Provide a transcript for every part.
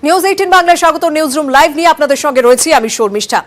News 18 বাংলায় স্বাগত। Newsroom live নিয়ে আপনাদের সঙ্গে রয়েছি আমি শর্মিষ্ঠা।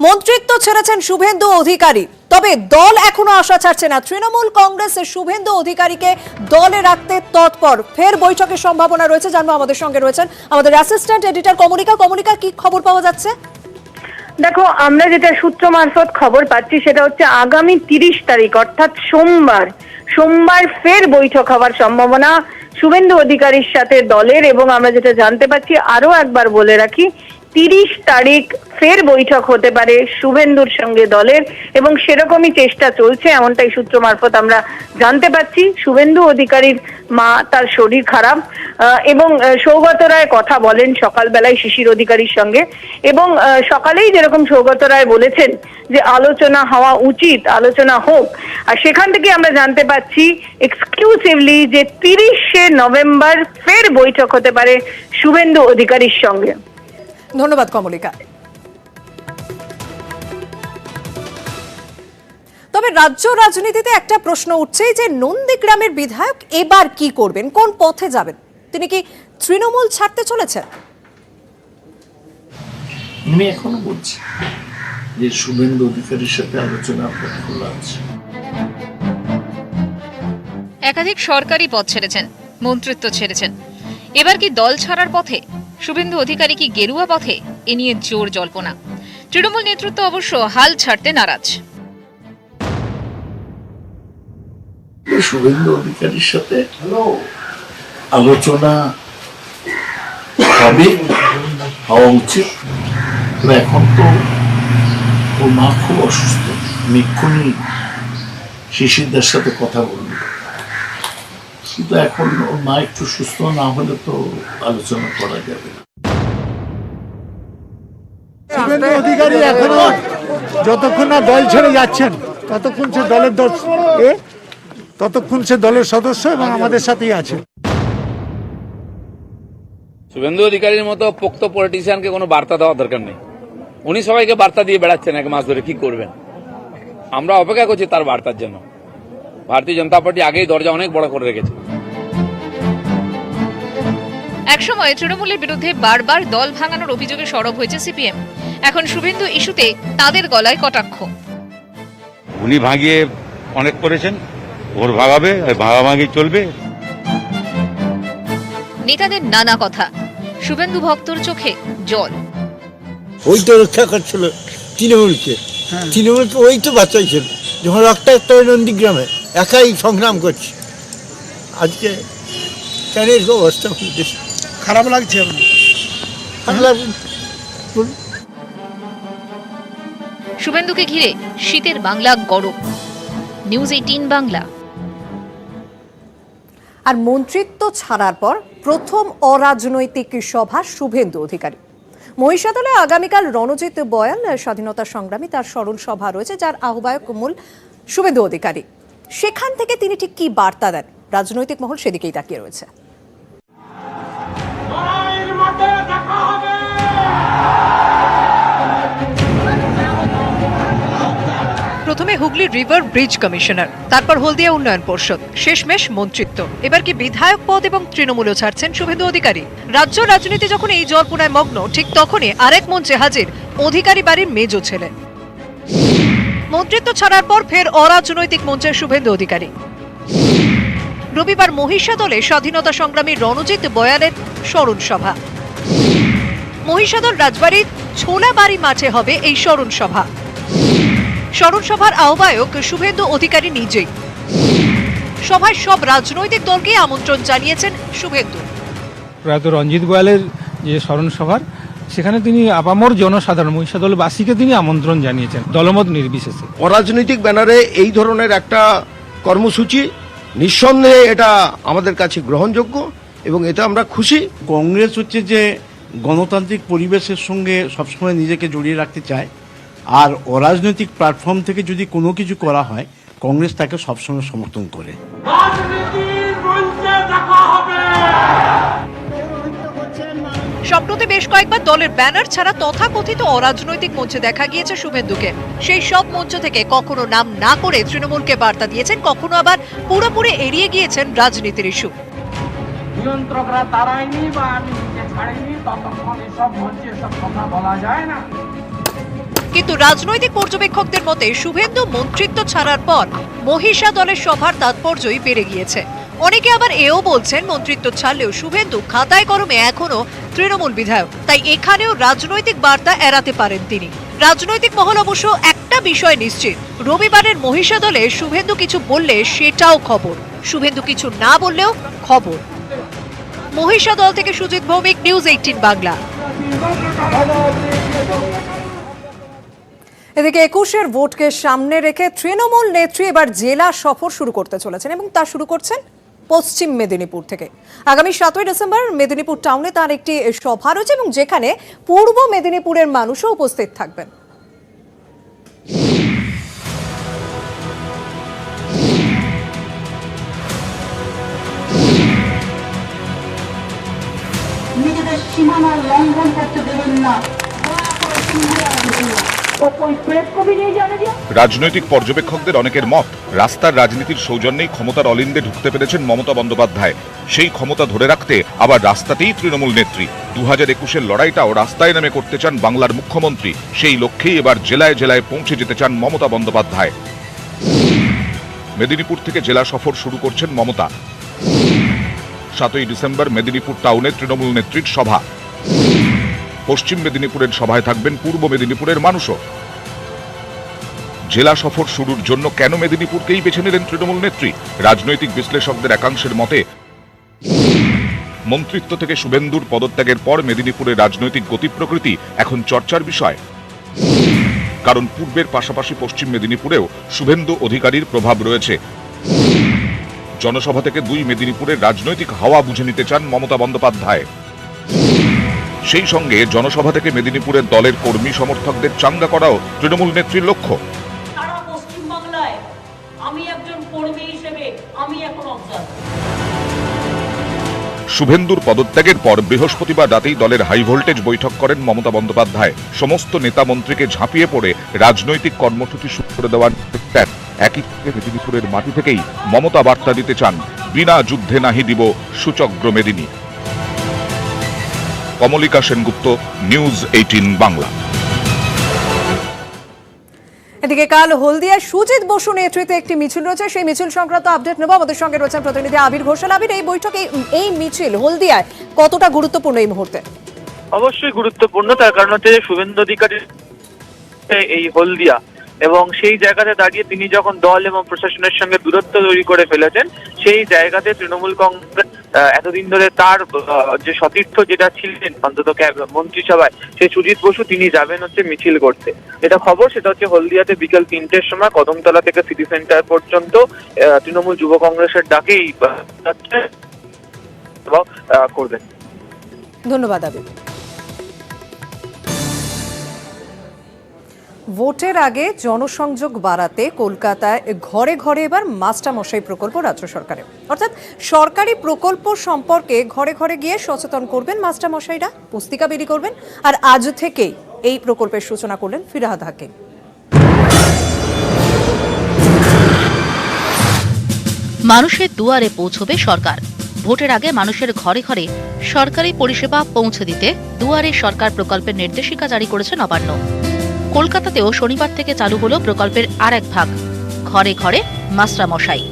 মন্ত্রিত্ব ছেড়েছেন শুভেন্দু অধিকারী, তবে দল এখনো আশা ছাড়ছে না। তৃণমূল কংগ্রেসের শুভেন্দু অধিকারীকে দলে রাখতে তৎপর। ফের বৈঠকের সম্ভাবনা রয়েছে, জানবো। আমাদের সঙ্গে রয়েছেন আমাদের অ্যাসিস্ট্যান্ট এডিটর কমলিকা। কমলিকা, কি খবর পাওয়া যাচ্ছে? দেখো, আমরা যেটা সূত্র মারফত খবর পাচ্ছি সেটা হচ্ছে আগামী 30 তারিখ অর্থাৎ সোমবার ফের বৈঠক হওয়ার সম্ভাবনা শুভেন্দু অধিকারীর সাথে দলের। এবং আমরা যেটা জানতে পাচ্ছি, আরো একবার বলে রাখি, 30 তারিখ ফের বৈঠক হতে পারে শুভেন্দুর সঙ্গে দলের, এবং সেরকমই চেষ্টা চলছে, এমনটাই সূত্র মারফত আমরা জানতে পাচ্ছি। শুভেন্দু অধিকারীর মা, তার শরীর খারাপ, এবং সৌগত রায় কথা বলেন সকালবেলায় শিশির অধিকারীর সঙ্গে, এবং সকালেই যেরকম সৌগত রায় বলেছেন যে আলোচনা হওয়া উচিত, আলোচনা হোক। আর সেখান থেকে আমরা জানতে পাচ্ছি এক্সক্লুসিভলি যে 30শে নভেম্বর ফের বৈঠক হতে পারে শুভেন্দু অধিকারীর সঙ্গে। ধন্যবাদ কমলিকা। তবে রাজ্য রাজনীতিতে একটা প্রশ্ন উঠছে যে নন্দীগ্রামের বিধায়ক এবার কি করবেন, কোন পথে যাবেন? তিনি কি তৃণমূল ছাড়তে চলেছেন? আমি এখনো বলছি যে শুভেন্দু অধিকারীর সাথে আলোচনা খোলা আছে। একাধিক সরকারি পদ ছেড়েছেন, মন্ত্রিত্ব ছেড়েছেন, এবার কি দল ছাড়ার পথে? শুভেন্দু অধিকারী কি গেরুয়া পথে? এ নিয়ে জোর জল্পনা। তৃণমূল নেতৃত্ব অবশ্য হাল ছাড়তে নারাজ। শুভেন্দু অধিকারীর সাথে আলোচনা হবে, হওয়া উচিত। এখন তো ওর মা খুব অসুস্থ, আমি এক্ষুনি শিশিরদের সাথে কথা বলব, কিন্তু এখন ওর মা একটু সুস্থ না হলে তো আলোচনা করা যাবে না। শুভেন্দু অধিকারী এখনো যতক্ষণ না দল ছেড়ে যাচ্ছেন ততক্ষণ সে দলের সদস্য এবং আমাদের সাথেই আছে। শুভেন্দু অধিকারীর মতো পোক্ত পলিটিশিয়ানকে কোনো বার্তা দেওয়ার দরকার নেই। উনি সবাইকে বার্তা দিয়ে বেড়াচ্ছেন 1 মাস ধরে, কি করবেন? আমরা অপেক্ষা করছি তার বার্তার জন্য। ভারতীয় জনতা পার্টি আগেই দরজা অনেক বড় করে রেখেছে। একসময় তৃণমূলের বিরুদ্ধে বারবার দল ভাঙানোর অভিযোগে সরব হয়েছে সিপিএম। এখন শুভেন্দু ইস্যুতে তাদের গলায় কটাক্ষ। উনি ভাঙিয়ে অনেক করেছেন, ওর ভাগাবে, ভাগাভাগি চলবে। নেতাদের নানা কথা, শুভেন্দু ভক্তর চোখে জল। ওই তো রক্ষা করছিল তৃণমূলকে, তৃণমূলকে ওই তো বাঁচাইছিল যখন রক্তাক্ত নন্দীগ্রামে, একাই সংগ্রাম করছে। আজকে কেন এরকম অবস্থা হয়েছে? খারাপ লাগছে। শুভেন্দুকে ঘিরে শীতের বাংলা গরম। নিউজ 18 বাংলা। আর মন্ত্রিত্ব ছাড়ার পর প্রথম অরাজনৈতিক সভা শুভেন্দু অধিকারী। মহিষাদলে আগামীকাল রণজিৎ বয়াল, স্বাধীনতা সংগ্রামী, তার স্মরণ সভা রয়েছে, যার আহ্বায়ক মূল শুভেন্দু অধিকারী। সেখান থেকে তিনি ঠিক কি বার্তা দেন, রাজনৈতিক মহল সেদিকেই তাকিয়ে রয়েছে। প্রথমে হুগলি রিভার ব্রিজ কমিশনার, তারপর হলদিয়া উন্নয়ন পর্ষদ, শেষমেশ মন্ত্রিত্ব। এবার কি বিধায়ক পদ এবং তৃণমূলও ছাড়ছেন শুভেন্দু অধিকারী? রাজ্য রাজনীতি যখন এই জল্পনায় মগ্ন, ঠিক তখনই আরেক মঞ্চে হাজির অধিকারী বাড়ির মেজ ছেলে। মন্ত্রিত্ব ছাড়ার পর ফের অরাজনৈতিক মঞ্চে শুভেন্দু অধিকারী। রবিবার মহিষাদলে স্বাধীনতা সংগ্রামী রণজিৎ বয়ালের স্মরণ সভা। মহিষাদল রাজবাড়ির ছোলাবাড়ি মাঠে হবে এই স্মরণ সভা। স্মরণ সভার আহ্বায়ক শুভেন্দু অধিকারী নিজেই। সভায় সব রাজনৈতিক দলকে আমন্ত্রণ জানিয়েছেন শুভেন্দু। প্রয়াত রঞ্জিত বয়ালের যে স্মরণ সভার, সেখানে তিনি আপামর জনসাধারণ মহিষাদলবাসীকে তিনি আমন্ত্রণ জানিয়েছেন, দলমত নির্বিশেষে। অরাজনৈতিক ব্যানারে এই ধরনের একটা কর্মসূচি নিঃসন্দেহে এটা আমাদের কাছে গ্রহণযোগ্য এবং এটা আমরা খুশি। কংগ্রেস হচ্ছে যে গণতান্ত্রিক পরিবেশের সঙ্গে সবসময় নিজেকে জড়িয়ে রাখতে চায়, আর অরাজনৈতিক প্ল্যাটফর্ম থেকে যদি কোনো কিছু করা হয় কংগ্রেস তাকে সবসময় সমর্থন করে। সম্প্রতি বেশ কয়েকবার দলের ব্যানার ছাড়া তথাকথিত অরাজনৈতিক মঞ্চে দেখা গিয়েছে শুভেন্দুকে। সেই সব মঞ্চ থেকে কখনো নাম না করে তৃণমূলকে বার্তা দিয়েছেন, কখনো আবার পুরোপুরি এড়িয়ে গিয়েছেন রাজনীতির ইস্যু। নিয়ন্ত্রকরা তারাইনি বা আমি কিন্তু রাজনৈতিক পর্যবেক্ষকদের মতে শুভেন্দু মন্ত্রিত্ব ছাড়ার পর মহিষা দলের সভার তাৎপর্যই বেড়ে গিয়েছে। অনেকে আবার এও বলছেন মন্ত্রিত্ব ছাড়লেও শুভেন্দু খাতায় কলমে এখনো তৃণমূল বিধায়ক, তাই এখানেও রাজনৈতিক বার্তা এড়াতে পারেন তিনি। রাজনৈতিক মহল অবশ্য একটা বিষয় নিশ্চিত, রবিবারের মহিষা দলে শুভেন্দু কিছু বললে সেটাও খবর, শুভেন্দু কিছু না বললেও খবর। মহিষা দল থেকে সুজিত ভৌমিক, নিউজ 18 বাংলা। এদিকে 21-এর ভোটকে সামনে রেখে তৃণমূল নেত্রী এবার জেলা সফর শুরু করতে চলেছেন এবং তা শুরু করছেন পশ্চিম মেদিনীপুর থেকে। আগামী 7ই ডিসেম্বর মেদিনীপুর টাউনে তার একটি সভা রয়েছে এবং যেখানে পূর্ব মেদিনীপুরের মানুষও উপস্থিত থাকবেন। নিজেদের সীমানা লঙ্ঘন করতে দেবেন না। রাজনৈতিক পর্যবেক্ষকদের অনেকের মত, রাস্তার রাজনীতির সৌজন্যেই ক্ষমতার অলিন্দে ঢুকতে পেরেছেন মমতা বন্দ্যোপাধ্যায়। সেই ক্ষমতা ধরে রাখতে আবার রাস্তাতেই তৃণমূল নেত্রী। 2021-এর লড়াইটাও রাস্তায় নেমে করতে চান বাংলার মুখ্যমন্ত্রী। সেই লক্ষ্যেই এবার জেলায় জেলায় পৌঁছে যেতে চান মমতা বন্দ্যোপাধ্যায়। মেদিনীপুর থেকে জেলা সফর শুরু করছেন মমতা। 7ই ডিসেম্বর মেদিনীপুর টাউনে তৃণমূল নেত্রীর সভা। পশ্চিম মেদিনীপুরের সভায় থাকবেন পূর্ব মেদিনীপুরের মানুষও। জেলা সফর শুরুর জন্য কেন মেদিনীপুরকেই বেছে নিলেন তৃণমূল নেত্রী? রাজনৈতিক বিশ্লেষকদের একাংশের মতে, মন্ত্রিত্ব থেকে শুভেন্দুর পদত্যাগের পর মেদিনীপুরের রাজনৈতিক গতি প্রকৃতি এখন চর্চার বিষয়। কারণ পূর্বের পাশাপাশি পশ্চিম মেদিনীপুরেও শুভেন্দু অধিকারীর প্রভাব রয়েছে। জনসভা থেকে 2 মেদিনীপুরের রাজনৈতিক হাওয়া বুঝে নিতে চান মমতা বন্দ্যোপাধ্যায়। সেই সঙ্গে জনসভা থেকে মেদিনীপুরের দলের কর্মী সমর্থকদের চাঙ্গা করাও তৃণমূল নেত্রীর লক্ষ্য। সারা পশ্চিম বাংলায় আমি একজন কর্মী হিসেবে আমি এখন অবজার্ভ। শুভেন্দুর পদত্যাগের পর বৃহস্পতিবার রাতেই দলের হাই ভোল্টেজ বৈঠক করেন মমতা বন্দ্যোপাধ্যায়। সমস্ত নেতা মন্ত্রীকে ঝাঁপিয়ে পড়ে রাজনৈতিক কর্মসূচি শুরু করে দেওয়ার একই মেদিনীপুরের মাটি থেকেই মমতা বার্তা দিতে চান, বিনা যুদ্ধে নাহি দিব সুচগ্র মেদিনী। কমলিকা সেনগুপ্ত, নিউজ 18 বাংলা। এদিকে কাল হলদিয়ায় সুজিত বসু নেতৃত্বে একটি মিছিল রয়েছে, সেই মিছিল সংক্রান্ত আপডেট নেব। আমাদের সঙ্গে রয়েছেন প্রতিনিধি আবির ঘোষাল। আবির, এই বৈঠকে এই মিছিল হলদিয়ায় কতটা গুরুত্বপূর্ণ এই মুহূর্তে? অবশ্যই গুরুত্বপূর্ণ, তার কারণ হচ্ছে যে শুভেন্দু অধিকারী এই হলদিয়া এবং সেই জায়গাতে দাঁড়িয়ে তিনি যখন দল এবং প্রশাসনের সঙ্গে দূরত্ব তৈরি করে ফেলেছেন, সেই জায়গাতে তৃণমূল কংগ্রেস এতদিন ধরে তার যে সতীর্থ যেটা ছিলেন অন্তত মন্ত্রিসভায়, সেই সুজিত বসু তিনি যাবেন হচ্ছে মিছিল করতে। যেটা খবর সেটা হচ্ছে হলদিয়াতে বিকেল 3টের সময় কদমতলা থেকে সিটি সেন্টার পর্যন্ত তৃণমূল যুব কংগ্রেসের ডাকেই করবেন। ধন্যবাদ আবির। ভোটের আগে জনসংযোগ বাড়াতে কলকাতায় ঘরে ঘরে এবার মাস্টারমশাই প্রকল্প রাজ্য সরকারের, অর্থাৎ সরকারি প্রকল্প সম্পর্কে ঘরে ঘরে গিয়ে সচেতন করবেন মাস্টারমশাইরা, পুস্তিকা বিলি করবেন। আর আজ থেকেই এই প্রকল্পের সূচনা করলেন ফিরহাদ হাকিম। মানুষের দুয়ারে পৌঁছবে সরকার। ভোটের আগে মানুষের ঘরে ঘরে সরকারি পরিষেবা পৌঁছে দিতে দুয়ারে সরকার প্রকল্পের নির্দেশিকা জারি করেছে নবান্ন। কলকাতাতেও শনিবার থেকে চালু হলো প্রকল্পের আর এক ভাগ, ঘরে ঘরে মাস্টারমশাই।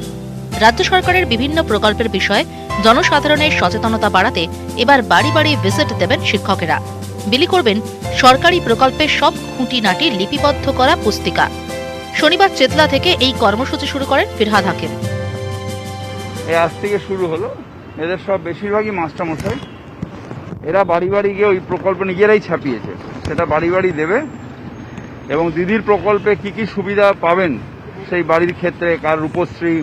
রাজ্য সরকারের বিভিন্ন প্রকল্পের বিষয়ে জনসাধারণের সচেতনতা বাড়াতে এবার বাড়ি বাড়ি ভিজিট দেবেন শিক্ষকেরা, বিলি করবেন সরকারি প্রকল্পের সব খুঁটিনাটি লিপিবদ্ধ করা পুস্তিকা। শনিবার চেতলা থেকে এই কর্মসূচি শুরু করেন ফিরহাদ হাকিম। আজ থেকে শুরু হলো, এদের সব বেশিরভাগই মাস্টারমশাই, এরা বাড়ি বাড়ি গিয়ে ওই প্রকল্প নিজেরাই ছাপিয়েছে, সেটা বাড়ি বাড়ি দেবে এবং দিদির প্রকল্পে কি কি সুবিধা পাবেন সেই বাড়ির ক্ষেত্রে, কার রূপশ্রী,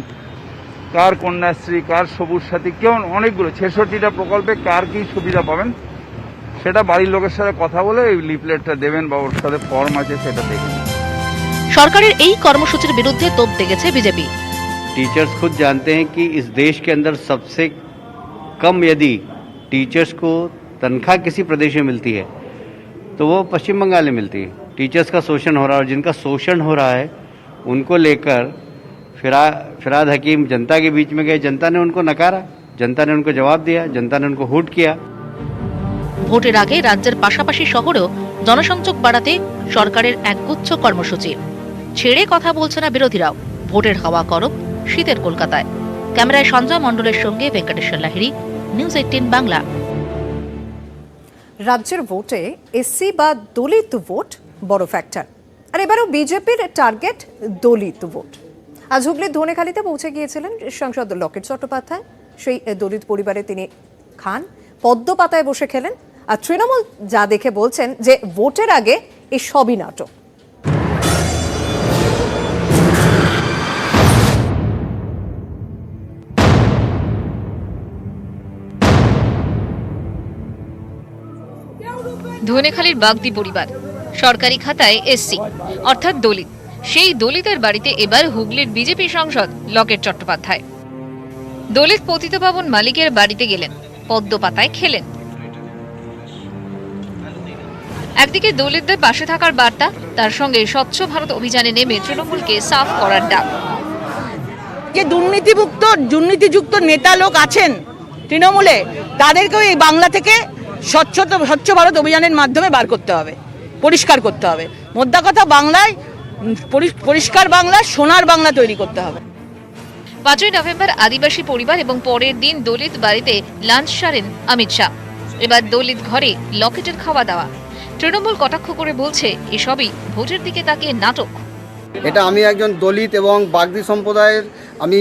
কার কন্যাশ্রী, কার সবুজ সাথী, কেউ অনেকগুলো 66টা প্রকল্পে কার কি সুবিধা পাবেন সেটা বাড়ির লোকের সাথে কথা বলে এই লিফলেটটা দেবেন বা ওর সাথে ফর্ম আছে সেটা দেখবেন। সরকারের এই কর্মসূচির বিরুদ্ধে তোপ দেগেছে বিজেপি। टीचर्स खुद जानते हैं कि इस देश के अंदर सबसे कम यदि टीचर्स को तनख्वाह किसी प्रदेश में मिलती है तो वो पश्चिम बंगाल में मिलती है। टीचर्स का शोषण हो रहा है और जिनका शोषण हो रहा है उनको लेकर फिरहाद हकीम जनता के बीच में गए, जनता ने उनको नकारा, जनता ने उनको जवाब दिया, जनता ने उनको हुट किया। ভোটের আগে রাজ্যের পাশাপাশি শহরেও জনসংযোগ বাড়াতে সরকারের একগুচ্ছ কর্মসূচি। ছেড়ে কথা বলছে না বিরোধীরাও। ভোটের হাওয়া করক শীতের কলকাতায়। ক্যামেরায় সঞ্জয় মণ্ডলের সঙ্গে ভেঙ্কটেশ্বর লাহিড়ী, নিউজ 18 বাংলা। রাজ্যের ভোটে এসসি বা দলিত ভোট বড় ফ্যাক্টর, আর এবারও বিজেপির টার্গেট দলিত ভোট। আজ হুগলির ধনেখালিতে পৌঁছে গিয়েছিলেন সাংসদ লকেট চট্টোপাধ্যায়। সেই দলিত পরিবারে তিনি খান, পদ্ম পাতায় বসে খেলেন। আর তৃণমূল যা দেখে বলছেন যে ভোটের আগে এই সবই নাটক। ধনেখালির বাগদি পরিবার, সরকারি খাতায় এসসি অর্থাৎ দলিত। সেই দলিতের বাড়িতে এবার হুগলির বিজেপি সাংসদ লকেট চট্টোপাধ্যায়। দলিত পতিতপাবন মালিকের বাড়িতে গেলেন, পদ্ম পাতায় খেলেন। একদিকে দলিতদের পাশে থাকার বার্তা, তার সঙ্গে স্বচ্ছ ভারত অভিযানে নেমে তৃণমূলকে সাফ করার ডাক। যে দুর্নীতিযুক্ত নেতা লোক আছেন তৃণমূলে, তাদেরকেও এই বাংলা থেকে স্বচ্ছ ভারত অভিযানের মাধ্যমে বার করতে হবে, পরিষ্কার করতে হবে। মোদ্দা কথা, বাংলায় পরিষ্কার বাংলা, সোনার বাংলা তৈরি করতে হবে। 5ই নভেম্বর আদিবাসী পরিবার এবং পরের দিন দলিত বাড়িতে লাঞ্চ সারেন অমিত শাহ। এবার দলিত ঘরে লকেটের খাওয়া দাওয়া। তৃণমূল কটাক্ষ করে বলছে এসবই ভোটের দিকে তাকিয়ে নাটক। এটা আমি একজন দলিত এবং বাগদি সম্প্রদায়ের আমি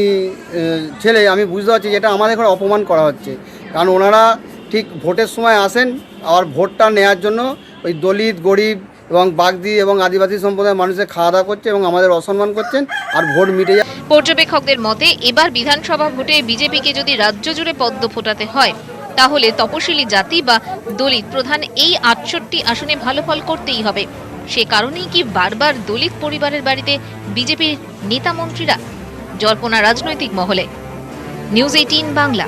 ছেলে, আমি বুঝতে পারছি যেটা আমাদের এখানে অপমান করা হচ্ছে। কারণ ওনারা ঠিক ভোটের সময় আসেন, আর ভোটটা নেওয়ার জন্য ওই দলিত, গরিব এবং বাগদি এবং আদিবাসী সম্প্রদায়ের মানুষের খাওয়া দাওয়া করছে এবং আমাদের অসম্মান করছেন, আর ভোট মিটে যায়। পর্যবেক্ষকদের মতে এবার বিধানসভা ভোটে বিজেপিকে যদি রাজ্য জুড়ে পদ্ম ফোটাতে হয়, তাহলে তপশিলি জাতি বা দলিত প্রধান এই 68 আসনে ভালো ফল করতেই হবে। সে কারণেই কি বারবার দলিত পরিবারের বাড়িতে বিজেপির নেতা মন্ত্রীরা? জল্পনা রাজনৈতিক মহলে। নিউজ 18 বাংলা।